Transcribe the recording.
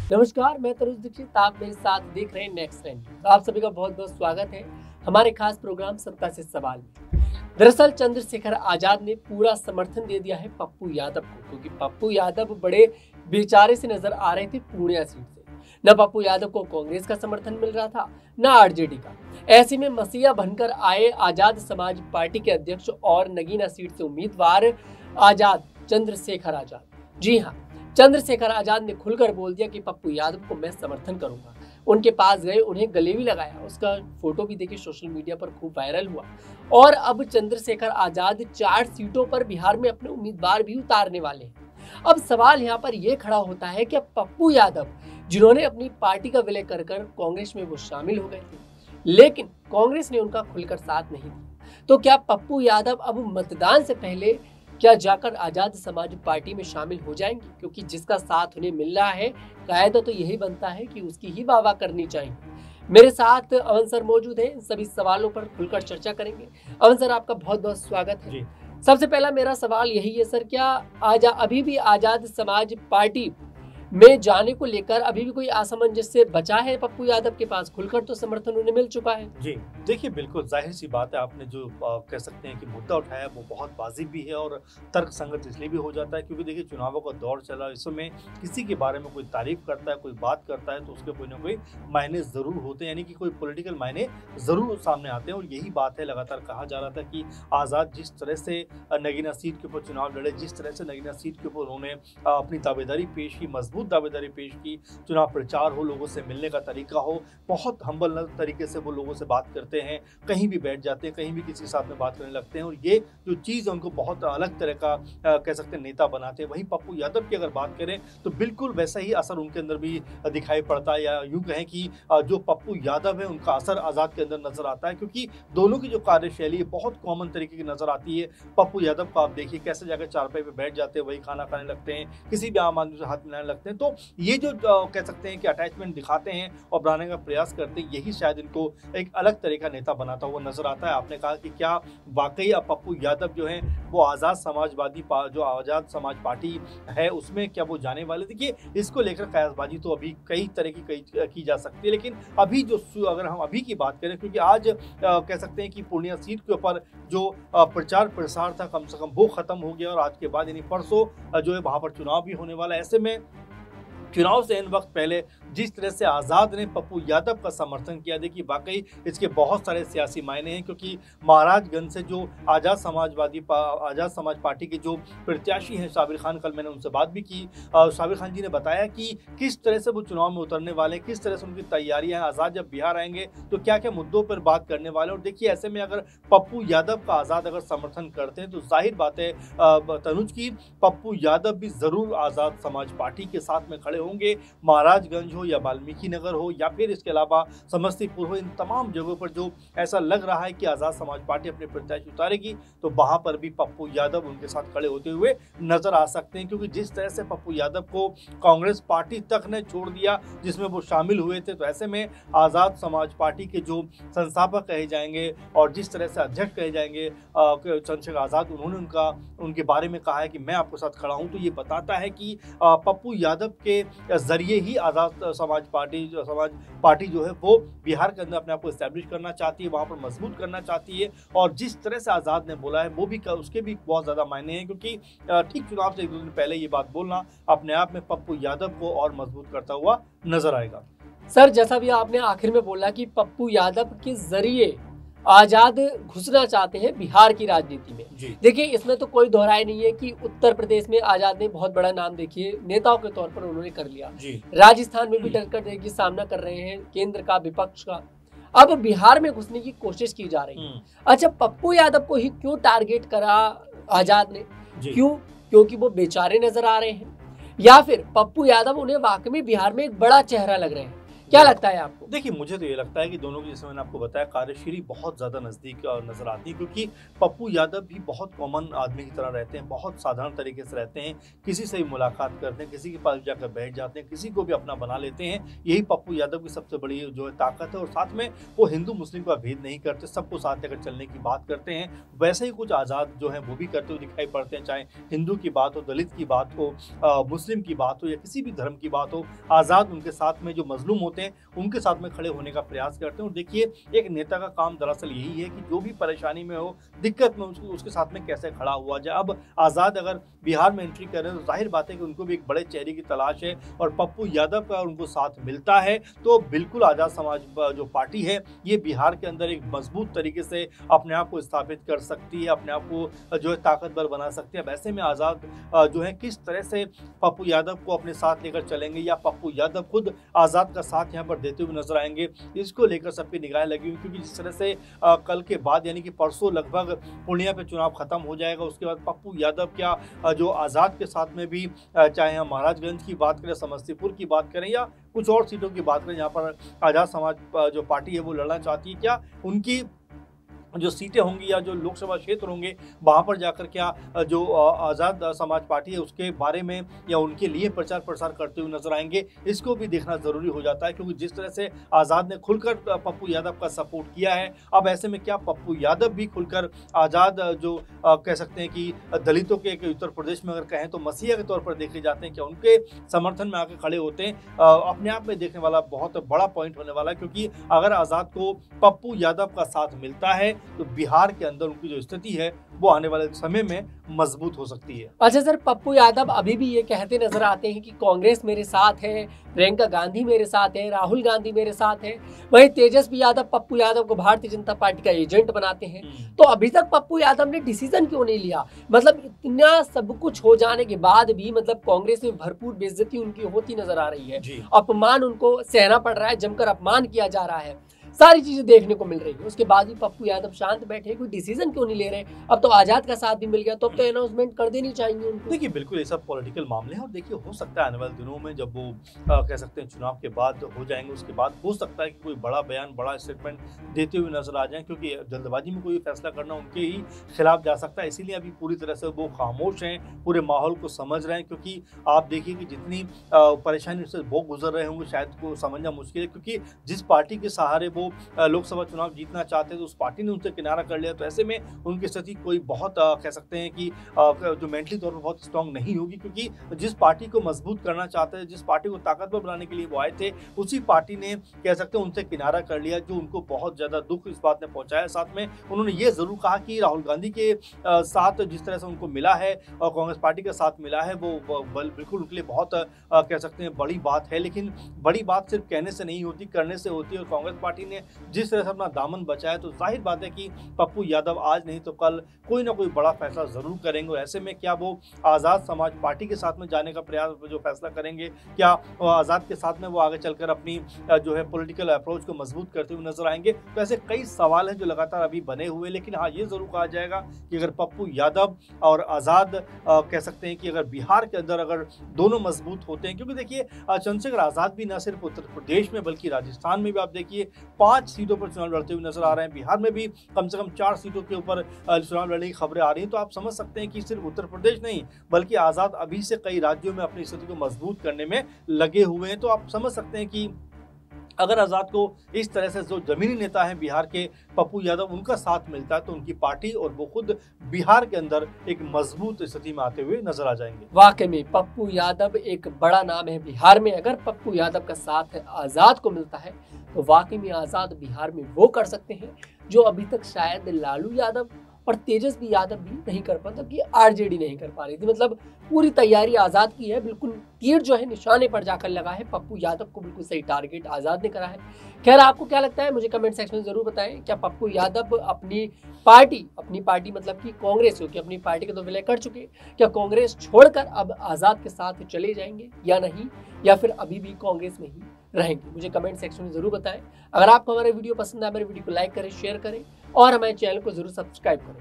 नमस्कार, मैं तरुण दीक्षित। आप मेरे साथ देख रहे हैं नेक्स्ट टाइम। आप सभी का बहुत बहुत स्वागत है हमारे खास प्रोग्राम सबका से सवाल में। दरअसल चंद्रशेखर आजाद ने पूरा समर्थन दे दिया है पप्पू यादव को, क्योंकि पप्पू यादव बड़े बेचारे से नजर आ रहे थे पूर्णिया सीट से। न पप्पू यादव को कांग्रेस का समर्थन मिल रहा था, न आरजेडी का। ऐसे में मसीहा बनकर आए आजाद समाज पार्टी के अध्यक्ष और नगीना सीट से उम्मीदवार आजाद चंद्रशेखर आजाद, जी हाँ, चंद्रशेखर आजाद ने खुलकर बोल दिया कि पप्पू यादव को मैं समर्थन करूंगा। उनके पास गए, उन्हें गले भी लगाया। उसका फोटो भी देखिए सोशल मीडिया पर खूब वायरल हुआ। और अब चंद्रशेखर आजाद 4 सीटों पर बिहार में अपने उम्मीदवार भी उतारने वाले हैं। अब सवाल यहाँ पर यह खड़ा होता है कि अब पप्पू यादव, जिन्होंने अपनी पार्टी का विलय कर कांग्रेस में वो शामिल हो गए थे, लेकिन कांग्रेस ने उनका खुलकर साथ नहीं दिया, तो क्या पप्पू यादव अब मतदान से पहले क्या जाकर आजाद समाज पार्टी में शामिल हो जाएंगे? क्योंकि जिसका साथ उन्हें मिल रहा है, कायदा तो यही बनता है कि उसकी ही वाह करनी चाहिए। मेरे साथ अवन सर मौजूद हैं, सभी सवालों पर खुलकर चर्चा करेंगे। अवन सर, आपका बहुत बहुत स्वागत है। सबसे पहला मेरा सवाल यही है सर, क्या अभी भी आजाद समाज पार्टी में जाने को लेकर अभी भी कोई असमंजस्य बचा है पप्पू यादव के पास? खुलकर तो समर्थन उन्हें मिल चुका है। जी देखिए, बिल्कुल जाहिर सी बात है, आपने जो कह सकते हैं कि मुद्दा उठाया वो बहुत वाजिब भी है और तर्क संगत इसलिए भी हो जाता है क्योंकि देखिए चुनावों का दौर चला। इस समय किसी के बारे में कोई तारीफ करता है, कोई बात करता है, तो उसके कोई ना कोई मायने जरूर होते हैं, यानी कि कोई पॉलिटिकल मायने जरूर सामने आते हैं। और यही बात है, लगातार कहा जा रहा था कि आज़ाद जिस तरह से नगीना सीट के ऊपर चुनाव लड़े, जिस तरह से नगीना सीट के ऊपर उन्होंने अपनी दावेदारी पेश की, मजबूत दावेदारी पेश की, चुनाव प्रचार हो, लोगों से मिलने का तरीका हो, बहुत हम्बल तरीके से वो लोगों से बात करते हैं, कहीं भी बैठ जाते हैं, कहीं भी किसी के साथ में बात करने लगते हैं। और ये जो चीज़ है उनको बहुत अलग तरह का कह सकते हैं नेता बनाते हैं। वहीं पप्पू यादव की अगर बात करें तो बिल्कुल वैसा ही असर उनके अंदर भी दिखाई पड़ता है, या यूँ कहें कि जो पप्पू यादव है उनका असर आज़ाद के अंदर नजर आता है, क्योंकि दोनों की जो कार्यशैली है बहुत कॉमन तरीके की नजर आती है। पप्पू यादव को आप देखिए कैसे जाकर चारपाई पे बैठ जाते हैं, वही खाना खाने लगते हैं, किसी भी आम आदमी से हाथ मिलाने लगते हैं। तो ये जो कह सकते हैं कि अटैचमेंट दिखाते हैं और बनाने का प्रयास करते हैं, यही शायद इनको एक अलग तरह का नेता बनाता हुआ नजर आता है। आपने कहा कि क्या वाकई अब पप्पू यादव जो है वो आज़ाद समाजवादी जो आज़ाद समाज पार्टी है उसमें क्या वो जाने वाले? देखिए, इसको लेकर कयासबाजी तो अभी कई तरह की जा सकती है, लेकिन अभी जो अगर हम अभी की बात करें, क्योंकि आज कह सकते हैं कि पूर्णिया सीट के ऊपर जो प्रचार प्रसार था कम से कम वो खत्म हो गया और आज के बाद यानी परसों जो है वहां पर चुनाव भी होने वाला है। ऐसे में चुनाव से इन वक्त पहले जिस तरह से आज़ाद ने पप्पू यादव का समर्थन किया, देखिए वाकई इसके बहुत सारे सियासी मायने हैं, क्योंकि महाराजगंज से जो आज़ाद समाज पार्टी के जो प्रत्याशी हैं साबिर खान, कल मैंने उनसे बात भी की। साबिर खान जी ने बताया कि किस तरह से वो चुनाव में उतरने वाले हैं, किस तरह से उनकी तैयारियां हैं, आज़ाद जब बिहार आएंगे तो क्या क्या मुद्दों पर बात करने वाले। और देखिए, ऐसे में अगर पप्पू यादव का आज़ाद अगर समर्थन करते हैं तो जाहिर बात है तनुज की पप्पू यादव भी जरूर आज़ाद समाज पार्टी के साथ में खड़े होंगे। महाराजगंज हो या वाल्मीकि नगर हो या फिर इसके अलावा समस्तीपुर हो, इन तमाम जगहों पर जो ऐसा लग रहा है कि आज़ाद समाज पार्टी अपने प्रत्याशी उतारेगी, तो वहां पर भी पप्पू यादव उनके साथ खड़े होते हुए नजर आ सकते हैं। क्योंकि जिस तरह से पप्पू यादव को कांग्रेस पार्टी तक ने छोड़ दिया जिसमें वो शामिल हुए थे, तो ऐसे में आज़ाद समाज पार्टी के जो संस्थापक कहे जाएंगे और जिस तरह से अध्यक्ष कहे जाएंगे चंद्रशेखर आज़ाद, उन्होंने उनके बारे में कहा है कि मैं आपके साथ खड़ा हूं, तो ये बताता है कि पप्पू यादव के जरिए ही आज़ाद समाज पार्टी जो है वो बिहार के अंदर अपने आप को एस्टैब्लिश करना चाहती है, वहां पर मजबूत करना चाहती है। और जिस तरह से आज़ाद ने बोला है वो भी उसके भी बहुत ज़्यादा मायने हैं, क्योंकि ठीक चुनाव से 1-2 दिन पहले ये बात बोलना अपने आप में पप्पू यादव को और मजबूत करता हुआ नजर आएगा। सर, जैसा भी आपने आखिर में बोला कि पप्पू यादव के जरिए आजाद घुसना चाहते हैं बिहार की राजनीति में, देखिए इसमें तो कोई दोहराई नहीं है कि उत्तर प्रदेश में आजाद ने बहुत बड़ा नाम देखिए नेताओं के तौर पर उन्होंने कर लिया, राजस्थान में भी डटकर देखिए सामना कर रहे हैं केंद्र का, विपक्ष का। अब बिहार में घुसने की कोशिश की जा रही है। अच्छा, पप्पू यादव को ही क्यों टारगेट करा आजाद ने? क्यों? क्योंकि वो बेचारे नजर आ रहे हैं, या फिर पप्पू यादव उन्हें वाकई बिहार में एक बड़ा चेहरा लग रहे हैं? क्या लगता है आपको? देखिए, मुझे तो ये लगता है कि दोनों की, जैसे मैंने आपको बताया, कार्यशैली बहुत ज़्यादा नज़दीक नज़र आती है, क्योंकि पप्पू यादव भी बहुत कॉमन आदमी की तरह रहते हैं, बहुत साधारण तरीके से रहते हैं, किसी से भी मुलाकात करते हैं, किसी के पास जाकर बैठ जाते हैं, किसी को भी अपना बना लेते हैं। यही पप्पू यादव की सबसे बड़ी जो है ताकत है, और साथ में वो हिंदू मुस्लिम का भेद नहीं करते, सबको साथ लेकर चलने की बात करते हैं। वैसे ही कुछ आज़ाद जो हैं वो भी करते हुए दिखाई पड़ते हैं, चाहे हिंदू की बात हो, दलित की बात हो, मुस्लिम की बात हो या किसी भी धर्म की बात हो। आज़ाद उनके साथ में, जो मजलूम होते हैं उनके साथ में खड़े होने का प्रयास करते हैं। और देखिए, एक नेता का काम दरअसल यही है कि जो भी परेशानी में हो, दिक्कत में, उसके साथ में कैसे खड़ा हुआ जाए। अब आज़ाद अगर बिहार में एंट्री कर रहे हैं तो जाहिर बात है कि उनको भी एक बड़े चेहरे की तलाश है, और पप्पू यादव का उनको साथ मिलता है तो बिल्कुल आज़ाद समाज जो पार्टी है ये बिहार के अंदर एक मजबूत तरीके से अपने आप को स्थापित कर सकती है, अपने आप को जो है ताकतवर बना सकती है। अब ऐसे में आज़ाद जो है किस तरह से पप्पू यादव को अपने साथ लेकर चलेंगे, या पप्पू यादव खुद आज़ाद का साथ यहाँ पर देते हुए नजर आएंगे, इसको लेकर सबकी निगाहें लगी हुई। क्योंकि जिस तरह से कल के बाद, यानी कि परसों लगभग पूर्णिया पे चुनाव खत्म हो जाएगा, उसके बाद पप्पू यादव क्या जो आज़ाद के साथ में भी, चाहे हम महाराजगंज की बात करें, समस्तीपुर की बात करें या कुछ और सीटों की बात करें जहाँ पर आज़ाद समाज जो पार्टी है वो लड़ना चाहती है, क्या उनकी जो सीटें होंगी या जो लोकसभा क्षेत्र होंगे वहाँ पर जाकर क्या जो आज़ाद समाज पार्टी है उसके बारे में या उनके लिए प्रचार प्रसार करते हुए नजर आएंगे, इसको भी देखना जरूरी हो जाता है। क्योंकि जिस तरह से आज़ाद ने खुलकर पप्पू यादव का सपोर्ट किया है, अब ऐसे में क्या पप्पू यादव भी खुलकर आज़ाद जो कह सकते हैं कि दलितों के उत्तर प्रदेश में अगर कहें तो मसीहा के तौर पर देखे जाते हैं, क्या उनके समर्थन में आके खड़े होते हैं, अपने आप में देखने वाला बहुत बड़ा पॉइंट होने वाला है। क्योंकि अगर आज़ाद को पप्पू यादव का साथ मिलता है तो बिहार के अंदर उनकी जो स्थिति है वो आने वाले समय में मजबूत हो सकती है। अच्छा सर, पप्पू यादव अभी भी ये कहते नजर आते हैं कि कांग्रेस मेरे साथ है, प्रियंका गांधी मेरे साथ है, राहुल गांधी मेरे साथ है, वहीं तेजस्वी यादव पप्पू यादव को भारतीय जनता पार्टी का एजेंट बनाते हैं। तो अभी तक पप्पू यादव ने डिसीजन क्यों नहीं लिया? मतलब इतना सब कुछ हो जाने के बाद भी मतलब कांग्रेस में भरपूर बेइज्जती उनकी होती नजर आ रही है, अपमान उनको सहना पड़ रहा है, जमकर अपमान किया जा रहा है, सारी चीजें देखने को मिल रही है। उसके बाद भी पप्पू यादव शांत बैठे, कोई डिसीजन क्यों नहीं ले रहे? अब तो आजाद का साथ भी मिल गया, तो अब तो अनाउंसमेंट कर देनी चाहिए उनको। देखिए, बिल्कुल ये सब पॉलिटिकल मामले हैं, और देखिए हो सकता है आने वाले दिनों में जब वो कह सकते हैं चुनाव के बाद हो जाएंगे, उसके बाद हो सकता है कि कोई बड़ा बयान, बड़ा स्टेटमेंट देते हुए नजर आ जाए, क्योंकि जल्दबाजी में कोई फैसला करना उनके ही खिलाफ जा सकता है। इसीलिए अभी पूरी तरह से वो खामोश हैं, पूरे माहौल को समझ रहे हैं। क्योंकि आप देखिए कि जितनी परेशानी से वो गुजर रहे होंगे शायद को समझना मुश्किल है, क्योंकि जिस पार्टी के सहारे वो लोकसभा चुनाव जीतना चाहते थे उस पार्टी ने उनसे किनारा कर लिया। तो ऐसे में उनकी स्थिति कोई बहुत कह सकते हैं कि जो मेंटली तौर पर बहुत स्ट्रांग नहीं होगी, क्योंकि जिस पार्टी को मजबूत करना चाहते थे, जिस पार्टी को ताकतवर बनाने के लिए वो आए थे, उसी पार्टी ने कह सकते हैं उनसे किनारा कर लिया, जो उनको बहुत ज्यादा दुख इस बात ने पहुंचाया। साथ में उन्होंने ये जरूर कहा कि राहुल गांधी के साथ जिस तरह से उनको मिला है और कांग्रेस पार्टी के साथ मिला है वो बिल्कुल उनके लिए बहुत कह सकते हैं बड़ी बात है। लेकिन बड़ी बात सिर्फ कहने से नहीं होती, करने से होती है। और कांग्रेस पार्टी ने जिस तरह से अपना दामन बचाया, तो जाहिर बात है कि पप्पू यादव आज नहीं तो कल कोई ना कोई बड़ा फैसला जरूर करेंगे। और ऐसे में क्या वो आज़ाद समाज पार्टी के साथ में जाने का प्रयास जो फैसला करेंगे, क्या आज़ाद के साथ में वो आगे चलकर अपनी जो है पॉलिटिकल अप्रोच को मजबूत करते हुए नजर आएंगे? तो ऐसे कई सवाल हैं जो लगातार अभी बने हुए। लेकिन हाँ, ये जरूर कहा जाएगा कि अगर पप्पू यादव और आज़ाद कह सकते हैं कि अगर बिहार के अंदर अगर दोनों मजबूत होते हैं, क्योंकि देखिए चंद्रशेखर आज़ाद भी न सिर्फ उत्तर प्रदेश में बल्कि राजस्थान में भी आप देखिए 5 सीटों पर चुनाव लड़ते हुए नजर आ रहे हैं, बिहार में भी कम से कम 4 सीटों के ऊपर चुनाव लड़ने की खबरें आ रही हैं। तो आप समझ सकते हैं कि सिर्फ उत्तर प्रदेश नहीं बल्कि आज़ाद अभी से कई राज्यों में अपनी स्थिति को मजबूत करने में लगे हुए हैं। तो आप समझ सकते हैं कि अगर आज़ाद को इस तरह से जो जमीनी नेता है बिहार के पप्पू यादव, उनका साथ मिलता है, तो उनकी पार्टी और वो खुद बिहार के अंदर एक मजबूत स्थिति में आते हुए नजर आ जाएंगे। वाकई में पप्पू यादव एक बड़ा नाम है बिहार में। अगर पप्पू यादव का साथ आज़ाद को मिलता है तो वाकई में आज़ाद बिहार में वो कर सकते हैं जो अभी तक शायद लालू यादव और तेजस्वी यादव भी नहीं कर पाता, कि आरजेडी नहीं कर पा रही थी। मतलब पूरी तैयारी आज़ाद की है, बिल्कुल तीर जो है निशाने पर जाकर लगा है। पप्पू यादव को बिल्कुल सही टारगेट आज़ाद ने करा है। खैर, आपको क्या लगता है मुझे कमेंट सेक्शन में जरूर बताएं। क्या पप्पू यादव अपनी पार्टी मतलब कि कांग्रेस, क्योंकि अपनी पार्टी के तो विलय कर चुके, क्या कांग्रेस छोड़कर अब आज़ाद के साथ चले जाएंगे या नहीं, या फिर अभी भी कांग्रेस में ही रहेंगे? मुझे कमेंट सेक्शन में जरूर बताएं। अगर आपको हमारा वीडियो पसंद है, हमारे वीडियो को लाइक करें, शेयर करें और हमारे चैनल को जरूर सब्सक्राइब करें।